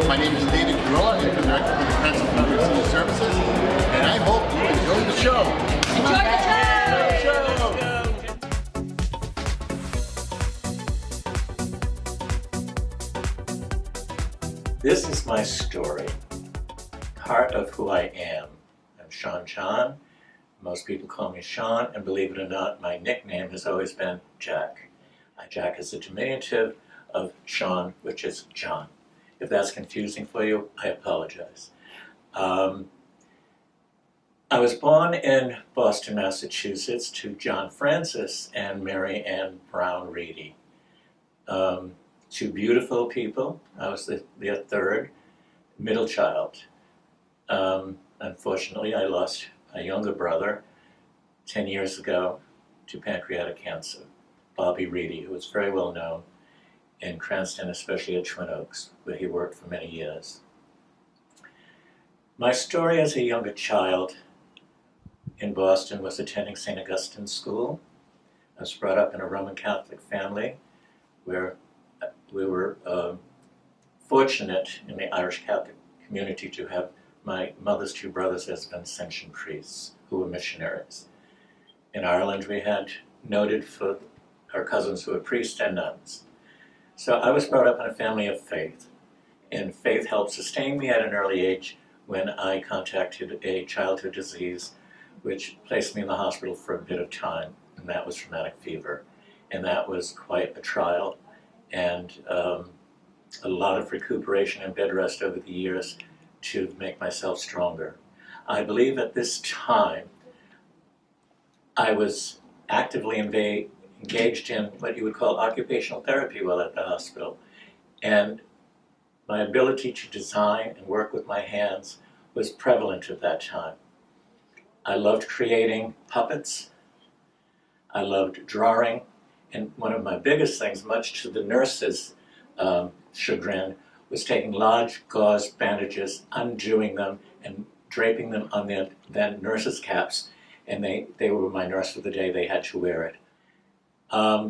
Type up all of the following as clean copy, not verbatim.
My name is David Gorilla. I'm the director for the Cranston County Civil Services, and I hope you enjoy the show. Enjoy the show! This is my story, part of who I am. I'm Sean John. Most people call me Sean, and believe it or not, my nickname has always been Jack. Jack is a diminutive of Sean, which is John. If that's confusing for you, I apologize. I was born in Boston, Massachusetts, to John Francis and Mary Ann Brown Reedy. Two beautiful people. I was their third middle child. Unfortunately, I lost a younger brother 10 years ago to pancreatic cancer, Bobby Reedy, who was very well known in Cranston, especially at Twin Oaks, where he worked for many years. My story as a younger child in Boston was attending St. Augustine's School. I was brought up in a Roman Catholic family where we were fortunate in the Irish Catholic community to have my mother's two brothers as Vincentian priests who were missionaries. In Ireland, we had noted for our cousins who were priests and nuns. So I was brought up in a family of faith, and faith helped sustain me at an early age when I contracted a childhood disease which placed me in the hospital for a bit of time, and that was rheumatic fever. And that was quite a trial, and a lot of recuperation and bed rest over the years to make myself stronger. I believe at this time I was actively engaged in what you would call occupational therapy while at the hospital, and my ability to design and work with my hands was prevalent at that time. I loved creating puppets. I loved drawing. And one of my biggest things, much to the nurses' chagrin, was taking large gauze bandages, undoing them, and draping them on their then nurses' caps. And they were my nurse for the day. They had to wear it.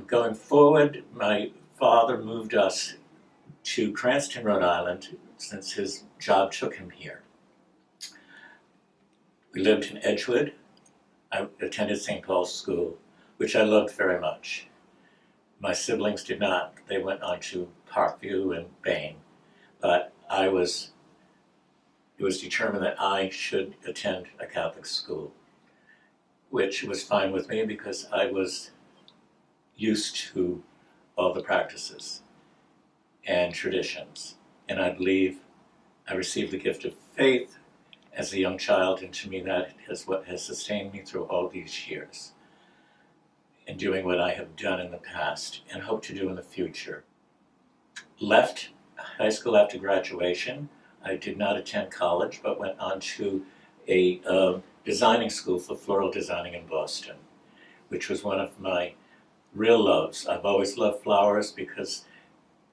Going forward, my father moved us to Cranston, Rhode Island, since his job took him here. We lived in Edgewood. I attended St. Paul's School, which I loved very much. My siblings did not. They went on to Parkview and Bain. But it was determined that I should attend a Catholic school, which was fine with me because I was used to all the practices and traditions. And I believe I received the gift of faith as a young child, and to me that is what has sustained me through all these years in doing what I have done in the past and hope to do in the future. Left high school after graduation. I did not attend college, but went on to a designing school for floral designing in Boston, which was one of my real loves. I've always loved flowers because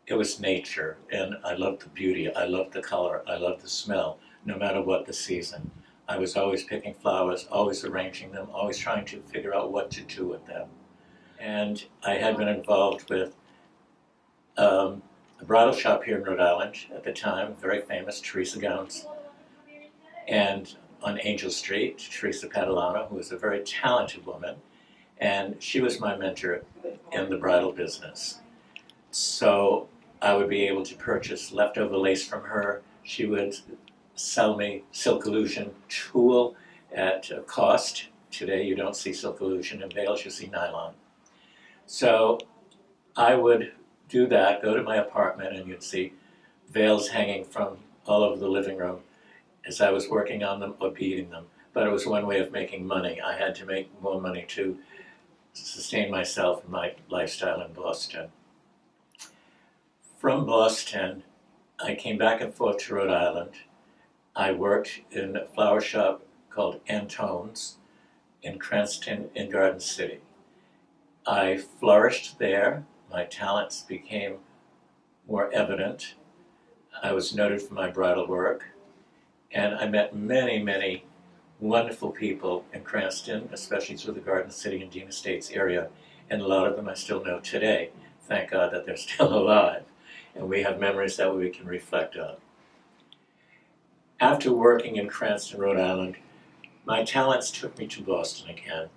it was nature, and I loved the beauty, I loved the color, I loved the smell, no matter what the season. I was always picking flowers, always arranging them, always trying to figure out what to do with them. And I had been involved with a bridal shop here in Rhode Island at the time, very famous, Teresa Gowns, and on Angel Street, Teresa Catalano, who was a very talented woman, and she was my mentor in the bridal business. So I would be able to purchase leftover lace from her. She would sell me Silk Illusion tulle at a cost. Today you don't see Silk Illusion in veils, you see nylon. So I would do that, go to my apartment, and you'd see veils hanging from all over the living room as I was working on them or beading them. But it was one way of making money. I had to make more money to sustain myself and my lifestyle in Boston. From Boston, I came back and forth to Rhode Island. I worked in a flower shop called Antone's in Cranston in Garden City. I flourished there. My talents became more evident. I was noted for my bridal work, and I met many, many wonderful people in Cranston, especially through the Garden City and Dean Estates area, and a lot of them I still know today. Thank God that they're still alive, and we have memories that we can reflect on. after working in Cranston, Rhode Island, my talents took me to Boston again,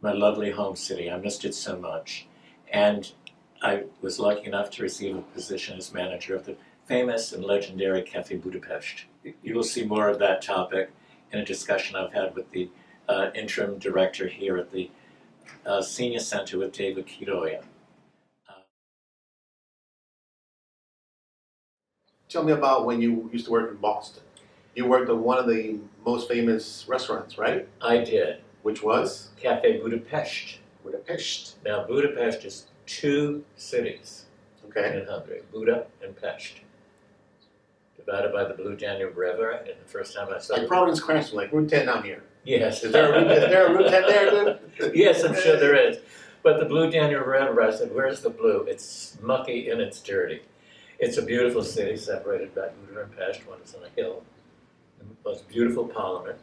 my lovely home city. I missed it so much. And I was lucky enough to receive a position as manager of the famous and legendary Cafe Budapest. You will see more of that topic in a discussion I've had with the interim director here at the Senior Center with David Kiroya. Tell me about when you used to work in Boston. You worked at one of the most famous restaurants, right? I did. Which was? Cafe Budapest. Budapest. Now, Budapest is two cities Okay. in Hungary, Buda and Pest, divided by the Blue Danube River. And the first time I saw Like Providence, Cranston, like Route 10 down here. yes, Is there a Route 10 there, dude? yes, I'm sure there is. But the Blue Danube River, I said, where's the blue? It's mucky and it's dirty. It's a beautiful city separated by Buda and Pest. One is on a hill. The most beautiful parliament.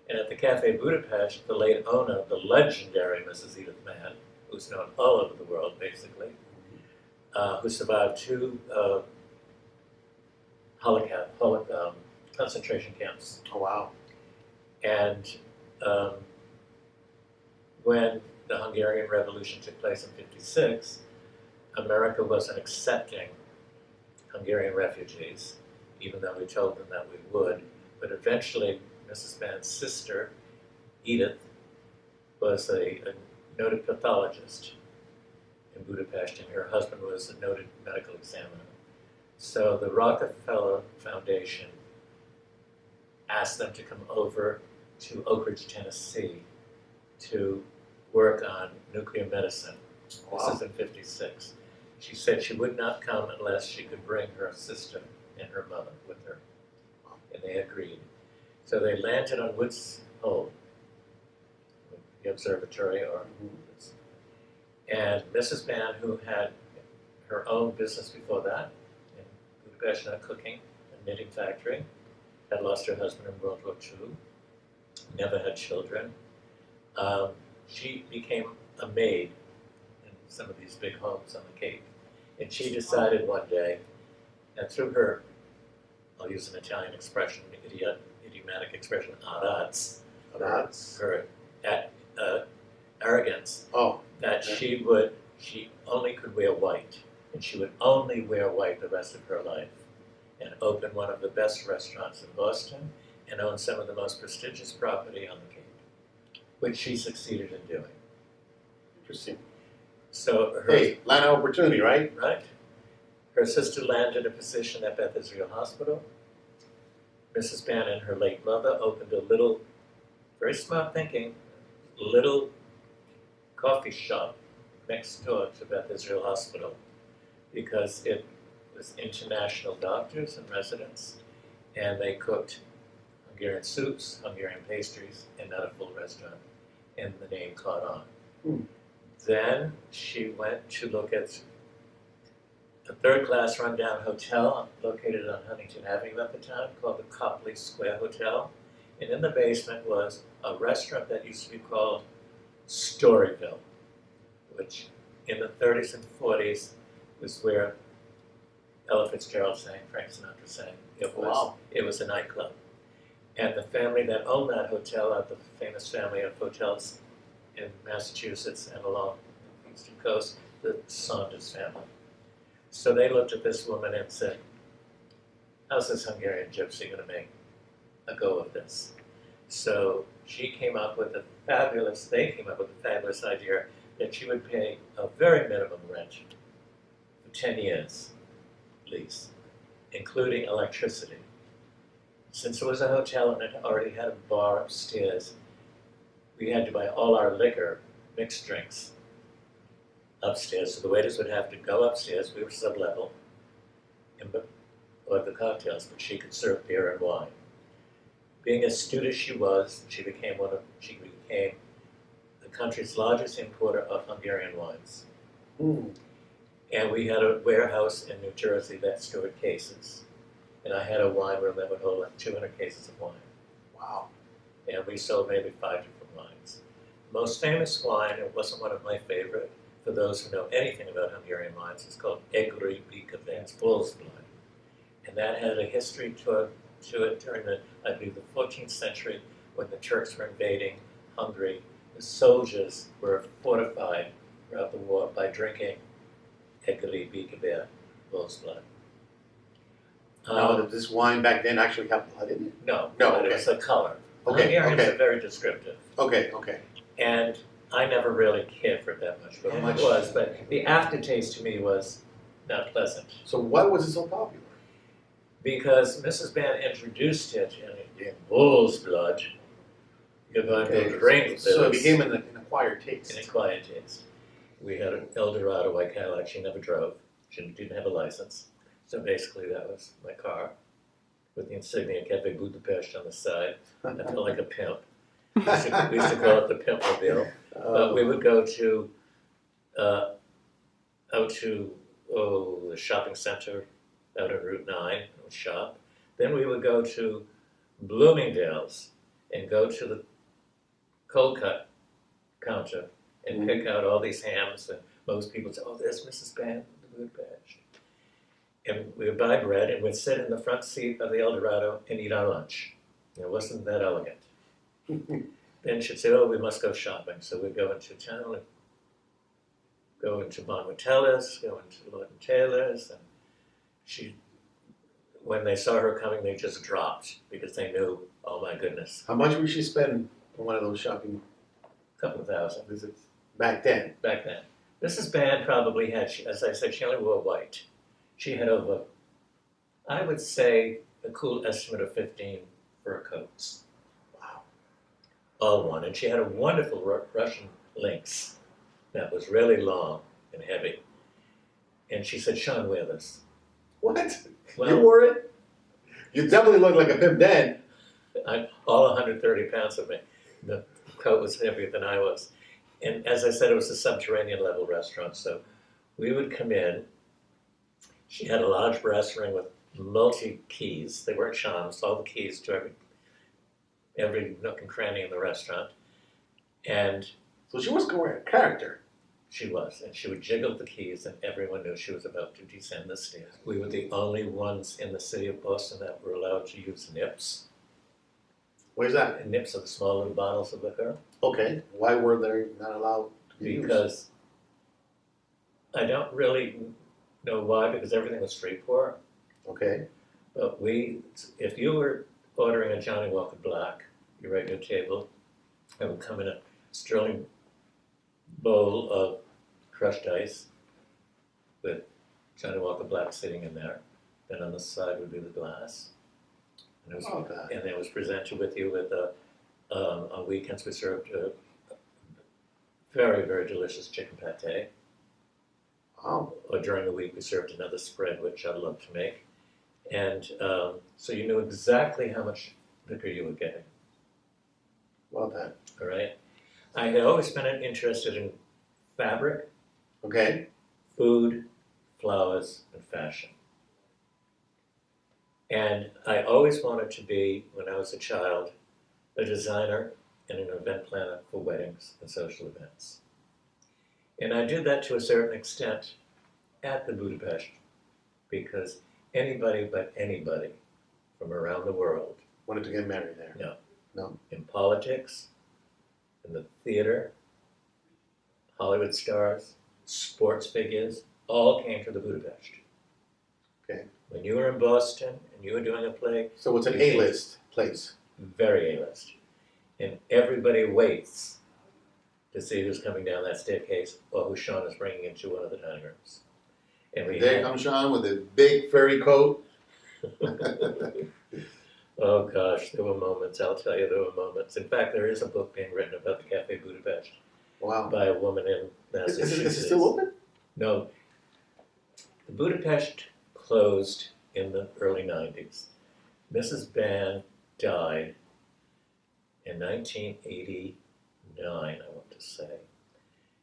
And at the Cafe Budapest, the late owner, the legendary Mrs. Edith Mann, who's known all over the world, basically, who survived two concentration camps. Oh, wow. And when the Hungarian Revolution took place in '56, America wasn't accepting Hungarian refugees, even though we told them that we would. But eventually, Mrs. Mann's sister, Edith, was a noted pathologist in Budapest, and her husband was a noted medical examiner. So the Rockefeller Foundation asked them to come over to Oak Ridge, Tennessee to work on nuclear medicine. Wow. This is in '56. She said she would not come unless she could bring her sister and her mother with her. And they agreed. So they landed on Woods Hole, the observatory, and Mrs. Mann, who had her own business before that, in Budapest, cooking and knitting factory, had lost her husband in World War II, never had children. She became a maid in some of these big homes on the Cape. And she decided one day, and through her, I'll use an Italian expression, idiomatic expression, arats, her arrogance, that she only could wear white, and she would only wear white the rest of her life, and open one of the best restaurants in Boston, and own some of the most prestigious property on the Cape, which she succeeded in doing. Interesting. So her, Hey, line of opportunity, right? right? Her sister landed a position at Beth Israel Hospital. Mrs. Mann and her late mother opened a little, very smart thinking, little coffee shop next door to Beth Israel Hospital because it was international doctors and residents, and they cooked Hungarian soups, Hungarian pastries, and not a full restaurant, and the name caught on. Then she went to look at a third-class rundown hotel located on Huntington Avenue at the time called the Copley Square Hotel. And in the basement was a restaurant that used to be called Storyville, which in the 30s and 40s was where Ella Fitzgerald sang, Frank Sinatra sang. It was a nightclub. And the family that owned that hotel are the famous family of hotels in Massachusetts and along the eastern coast, the Saunders family. So they looked at this woman and said, how's this Hungarian gypsy going to make a go of this? So they came up with a fabulous idea that she would pay a very minimum rent for 10 years lease, including electricity. Since it was a hotel and it already had a bar upstairs, we had to buy all our liquor, mixed drinks, upstairs. So the waiters would have to go upstairs, we were sub-level, and order the cocktails, but she could serve beer and wine. Being as astute as she was, she became the country's largest importer of Hungarian wines. And we had a warehouse in New Jersey that stored cases. And I had a wine room that would hold like 200 cases of wine. Wow. And we sold maybe 5 different wines. The most famous wine, it wasn't one of my favorite, for those who know anything about Hungarian wines, is called Egri Bika, that's bull's blood. And that had a history to to it during the, I believe, the 14th century when the Turks were invading Hungary. The soldiers were fortified throughout the war by drinking Egeli Bikaber, bull's blood. Now, did this wine back then actually have blood in it? No, No, but okay. it was the color. Okay, Hungarians okay. are very descriptive. Okay, okay. And I never really cared for it that much, but How it much? was. But the aftertaste to me was not pleasant. So why was it so popular? Because Mrs. Band introduced it in bull's blood. You're going to drink this. So it became an acquired taste. an acquired taste. We had an Eldorado white Cadillac. She never drove. She didn't have a license. So basically that was my car with the insignia Cafe Budapest on the side. I felt like a pimp. We used to call it the Pimpmobile. But we would go to out to the shopping center out on Route 9 and shop. Then we would go to Bloomingdale's and go to the cold cut counter and pick out all these hams. And most people say, "Oh, there's Mrs. Band, the Budapest." And we would buy bread and we'd sit in the front seat of the Eldorado and eat our lunch. It wasn't that elegant. Then she'd say, "Oh, we must go shopping." So we'd go into town and go into Montellis, go into Lord and Taylor's, and when they saw her coming, they just dropped because they knew, oh my goodness, How much would she spend on one of those shopping a couple of thousand visits back then? back then. Mrs. Band probably had, as I said, she only wore white. She had over, I would say, a cool estimate of 15 fur coats. Wow. All one. And she had a wonderful Russian lynx that was really long and heavy. And she said, "Sean, wear this." What? You Well, wore it? You definitely look like a pimp then. all 130 pounds of me. The coat was heavier than I was. And as I said, it was a subterranean level restaurant. So we would come in. She had a large brass ring with multi-keys. They weren't charms, all the keys to every nook and cranny in the restaurant. And So she was a character. she was. And she would jiggle the keys, and everyone knew she was about to descend the stairs. We were the only ones in the city of Boston that were allowed to use nips. Where's that? And nips are the small little bottles of liquor. Okay. Why were they not allowed to be used? Because I don't really know why, because everything was street pour. Okay. But if you were ordering a Johnny Walker Black, your regular table, it would come in a sterling bowl of crushed ice with Johnny Walker Black sitting in there. Then on the side would be the glass. And it was presented with you with on weekends we served a very, very delicious chicken pate. Wow. Or during the week we served another spread, which I love to make. And so you knew exactly how much liquor you were getting, Well done. all right? I had always been interested in fabric, Okay. food, flowers, and fashion. And I always wanted to be, when I was a child, a designer and an event planner for weddings and social events. And I did that to a certain extent at the Budapest, because anybody but anybody from around the world, Wanted to get married there. No. No. in politics, in the theater, Hollywood stars, sports figures, all came to the Budapest. Okay. When you were in Boston and you were doing a play, So it's an A-list place. very A-list. And everybody waits to see who's coming down that staircase or who Sean is bringing into one of the dining rooms. And we There had, comes Sean with a big furry coat. oh gosh, there were moments, I'll tell you, there were moments. In fact, there is a book being written about the Cafe Budapest Wow. by a woman in Is Massachusetts. it still open? No. The Budapest closed in the early 90s. Mrs. Band died in 1989, I want to say.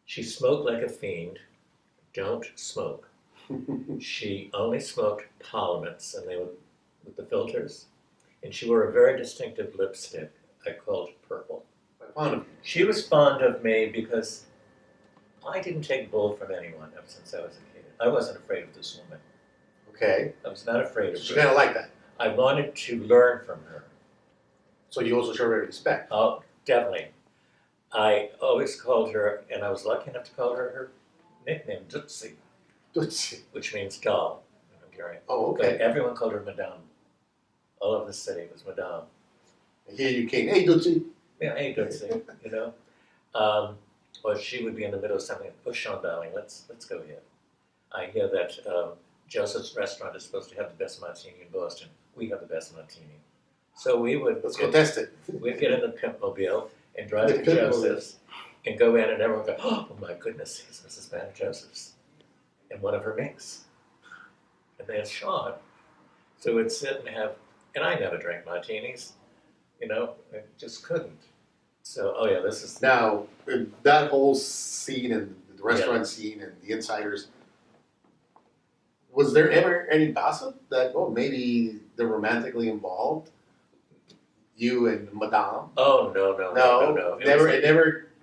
She smoked like a fiend. Don't smoke. She only smoked Parliaments, and they were with the filters. And she wore a very distinctive lipstick I called Purple. I found him. She was fond of me because I didn't take bull from anyone ever since I was a kid. I wasn't afraid of this woman. Okay. I was not afraid of She her. kind of like that. I wanted to learn from her. So you also show her respect. Oh, definitely. I always called her, and I was lucky enough to call her nickname, Dutsi, which means doll in Hungarian. Oh, But okay. everyone called her Madame. All over the city was Madame. Here you came. Hey, Dutsi. Yeah, hey, Dutsi, you know. Or she would be in the middle of something. Oh, Sean, darling, let's go here. I hear that Joseph's restaurant is supposed to have the best martini in Boston. We have the best martini. So we would Let's go test it. we'd get in the Pimpmobile and drive The to Pimpmobile. Joseph's and go in, and everyone would go, oh my goodness, here's Mrs. Banner Joseph's and one of her minks. And there's Sean. So we'd sit and have, and I never drank martinis, you know, I just couldn't. So, oh yeah, this is, Now, that whole scene and the restaurant scene and the insiders, was there ever any gossip that, oh, maybe they're romantically involved? You and Madame? oh no.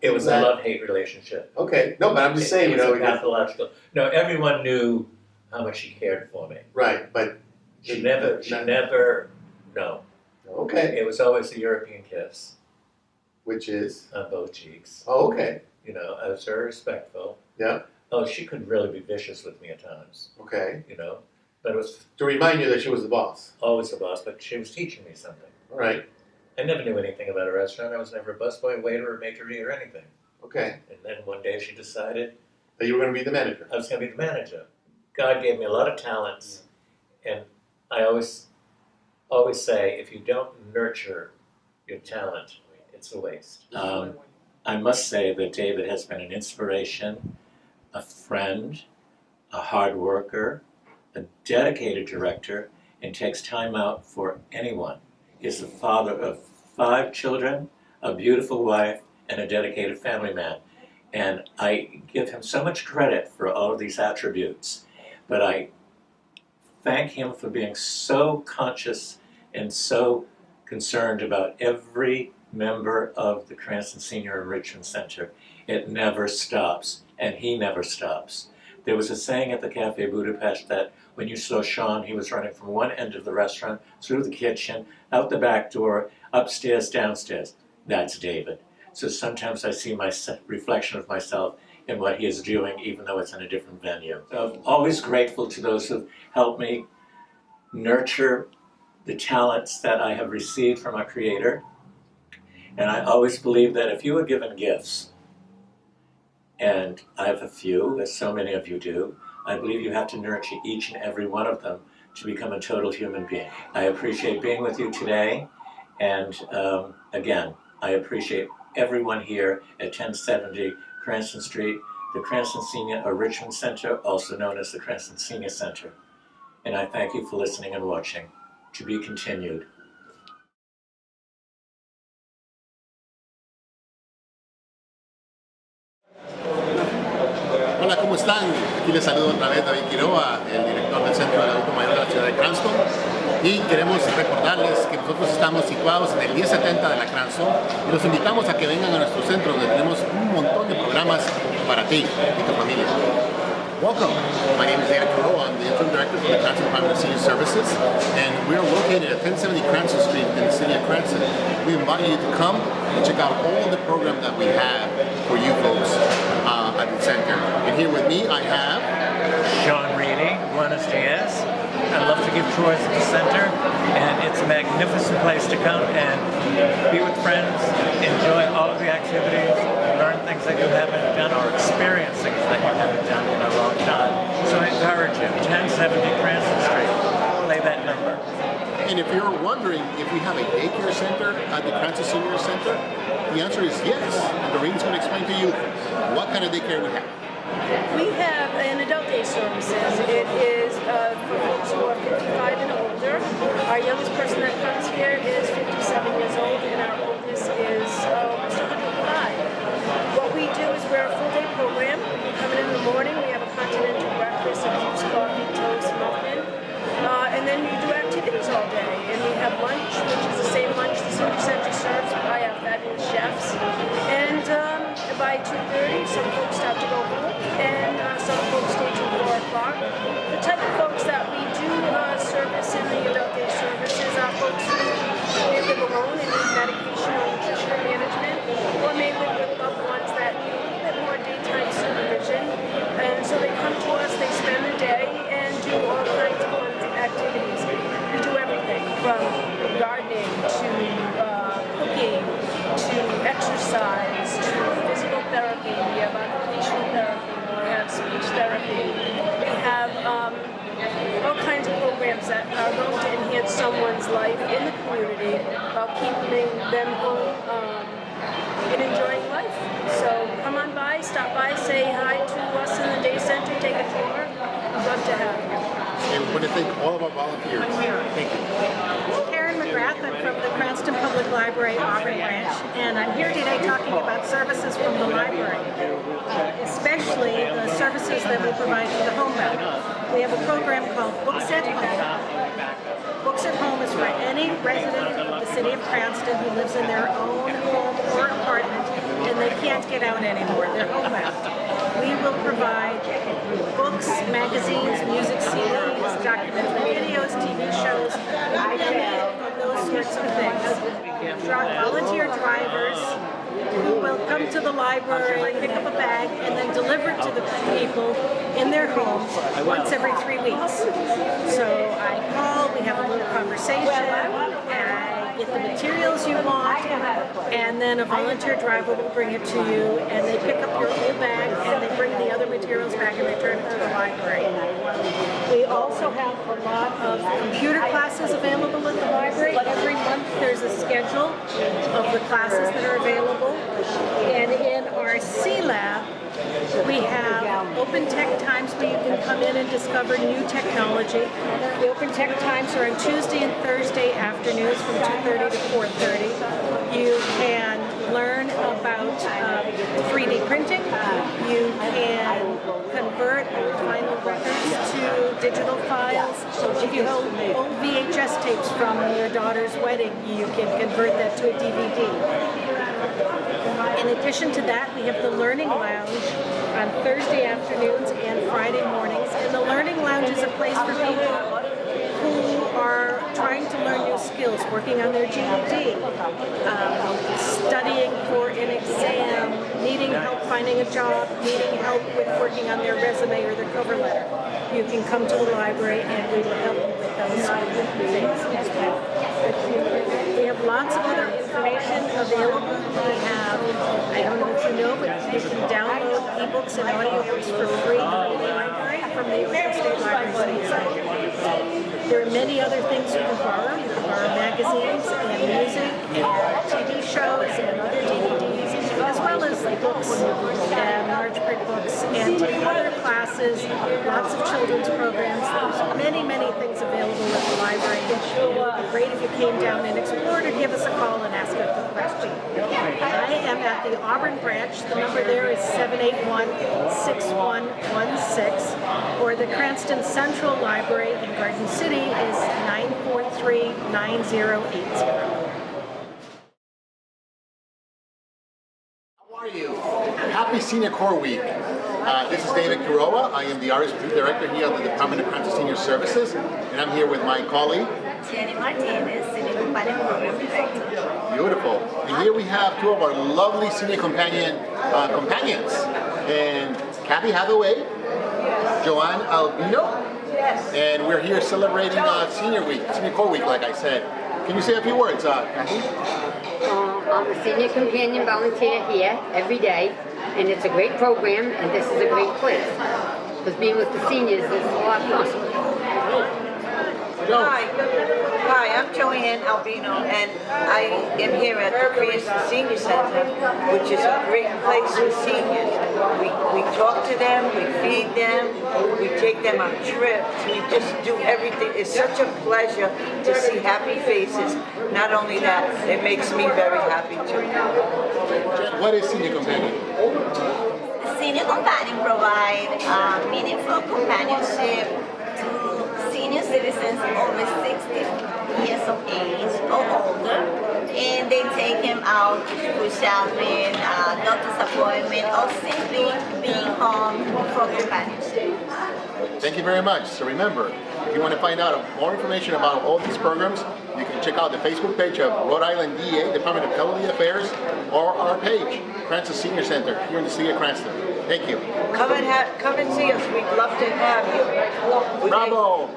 It was a that- love-hate relationship. Okay, no, but I'm just saying, It you was know, a pathological. No, everyone knew how much she cared for me. right, but She never, no. okay, It was always a European kiss which is, on both cheeks. oh, okay, You know, I was very respectful. yeah, Oh, she could really be vicious with me at times, okay. you know. But it was To remind you that she was the boss. always a boss, but she was teaching me something. All right, I never knew anything about a restaurant. I was never a busboy, waiter, or maitre d' or anything. okay. And then one day she decided That you were going to be the manager. I was going to be the manager. God gave me a lot of talents, and I always say, if you don't nurture your talent, it's a waste. I must say that David has been an inspiration, a friend, a hard worker, a dedicated director, and takes time out for anyone. He's the father of 5 children, a beautiful wife, and a dedicated family man. And I give him so much credit for all of these attributes, but I thank him for being so conscious and so concerned about every member of the Cranston Senior Enrichment Center. It never stops, and he never stops. There was a saying at the Cafe Budapest that when you saw Sean, he was running from one end of the restaurant, through the kitchen, out the back door, upstairs, downstairs. That's David. So sometimes I see my reflection of myself in what he is doing, even though it's in a different venue. So I'm always grateful to those who've helped me nurture the talents that I have received from our Creator. And I always believe that if you were given gifts, and I have a few, as so many of you do, I believe you have to nurture each and every one of them to become a total human being. I appreciate being with you today, and again, I appreciate everyone here at 1070 Cranston Street, the Cranston Senior Enrichment Center, also known as the Cranston Senior Center. And I thank you for listening and watching. To be continued. Hola, ¿cómo están? Aquí les saludo otra vez David Quiroga, el director del Centro del Adulto Mayor de la ciudad de Cranston. Y queremos recordarles que nosotros estamos situados en el 1070 de la Cranston y los invitamos a que vengan a nuestro centro donde tenemos un montón de programas para ti y tu familia. Welcome. My name is David Quiroga. I'm the interim director for the Cranston Department of Senior Services, and we are located at 1070 Cranston Street in the city of Cranston. We invite you to come and check out all the program that we have for you folks at the center. And here with me, I have Sean Reedy, Buenos Dias. I love to give tours at the center, and it's a magnificent place to come and be with friends, enjoy all of the activities, learn things that you haven't done, or experience things that you haven't done in a long time. So I encourage you, 1070 Cranston Street, play that number. And if you're wondering if we have a daycare center at the Cranston Senior Center, the answer is yes. And Doreen's going to explain to you what kind of daycare we have. We have an adult day services. It is for folks who are 55 and older. Our youngest person that comes here is 57 years old, and our oldest is almost 105. What we do is we're a full-day program. We come in the morning. We have a continental breakfast, infused coffee, toast, muffin. And then we do activities all day. And we have lunch, which is the same lunch the Senior Center serves by our fabulous chefs. And by 2:30, some folks start to go home, and some folks stay till 4 o'clock. The type of folks that we do service in the adult day service gardening to cooking to exercise to physical therapy. We have occupational therapy. We have speech therapy. We have all kinds of programs that are going to enhance someone's life in the community while keeping them home and enjoying life. So come on by, stop by, say hi to us in the day center, take a tour. We'd love to have you. And we want to thank all of our volunteers. Thank you. Karen McGrath, I'm from the Cranston Public Library Auburn branch, and I'm here today talking about services from the library, especially the services that we provide for the homebound. We have a program called Books at Home. Books at Home is for any resident of the city of Cranston who lives in their own home or apartment and they can't get out anymore. They're homebound. We will provide books, magazines, music CDs, documentary videos, TV shows, any of those sorts of things. Volunteer drivers who will come to the library, pick up a bag, and then deliver it to the people in their homes once every 3 weeks. So I call, we have a little conversation, I get the materials you want, and then a volunteer driver will bring it to you, and they pick up your whole bag, and they bring the other materials back and return it to the library. We also have a lot of computer classes available at the library. Every month there's a schedule of the classes that are available. And in our C-Lab, we have open tech times where you can come in and discover new technology. The open tech times are on Tuesday and Thursday afternoons from 2:30 to 4:30. You can learn about 3D printing. You can convert old vinyl records to digital files. If you hold old VHS tapes from your daughter's wedding, you can convert that to a DVD. In addition to that, we have the Learning Lounge on Thursday afternoons and Friday mornings. And the Learning Lounge is a place for people who are trying to learn new skills, working on their GED, studying for an exam, needing help finding a job, needing help with working on their resume or their cover letter. You can come to the library and we will help you with those things as well. We have lots of other information available. We have, I don't know if you know, but you can download ebooks and audiobooks for free from the library, from the Ocean State Library's website. There are many other things you can borrow. You can borrow magazines and music and TV shows and other DVDs, as well as books and large print books and other classes, lots of children's programs. There's many, many things available at the library. It would be great if you came down and explored or give us a call and ask a quick question. I am at the Auburn branch. The number there is 781-6116, or the Cranston Central Library in Garden City is 943-9080. How are you? Happy Senior Corps Week. This is David Kurowa. I am the RSP Director here at the Department of Cranston Senior Services, and I'm here with my colleague, Jenny Martinez, Senior Companion Program Director. Beautiful. And here we have two of our lovely senior companions, and Kathy Hathaway, Joanne Albino, and we're here celebrating Senior Corps Week, like I said. Can you say a few words, Kathy? I'm a senior companion volunteer here every day, and it's a great program, and this is a great place. Because being with the seniors is a lot of fun. Hi, I'm Joanne Albino, and I am here at the Cranston Senior Center, which is a great place for seniors. We talk to them, we feed them, we take them on trips, we just do everything. It's such a pleasure to see happy faces. Not only that, it makes me very happy too. What is Senior Companion? Senior Companion provide meaningful companionship to senior citizens over 60 years of age or older, and they take him out for shopping, doctor's appointment, or simply being home for companionship. Thank you very much. So remember, if you want to find out more information about all these programs, you can check out the Facebook page of Rhode Island DEA, Department of Elderly Affairs, or our page, Cranston Senior Center, here in the city of Cranston. Thank you. Come and see us. We'd love to have you. Bravo.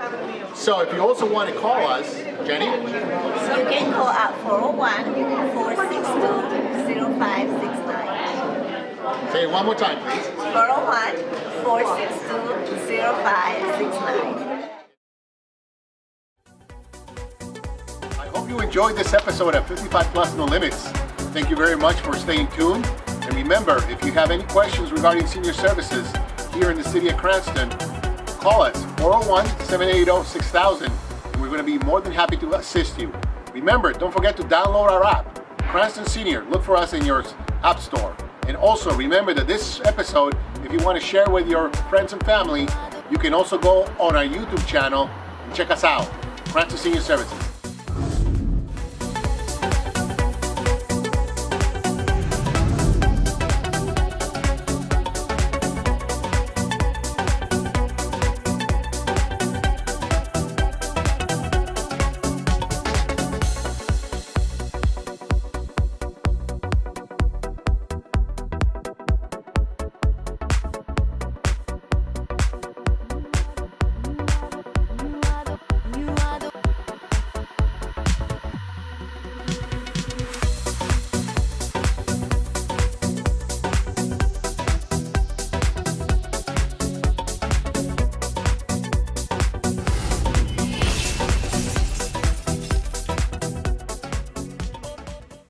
So if you also want to call us, Jenny, You can call at 401-462-0569. say it one more time, please. 401-462-0569. I hope you enjoyed this episode of 55 Plus No Limits. Thank you very much for staying tuned. And remember, if you have any questions regarding senior services here in the city of Cranston, call us 401-780-6000 and we're going to be more than happy to assist you. Remember, don't forget to download our app, Cranston Senior. Look for us in your app store. And also remember that this episode, if you want to share with your friends and family, you can also go on our YouTube channel and check us out, Cranston Senior Services.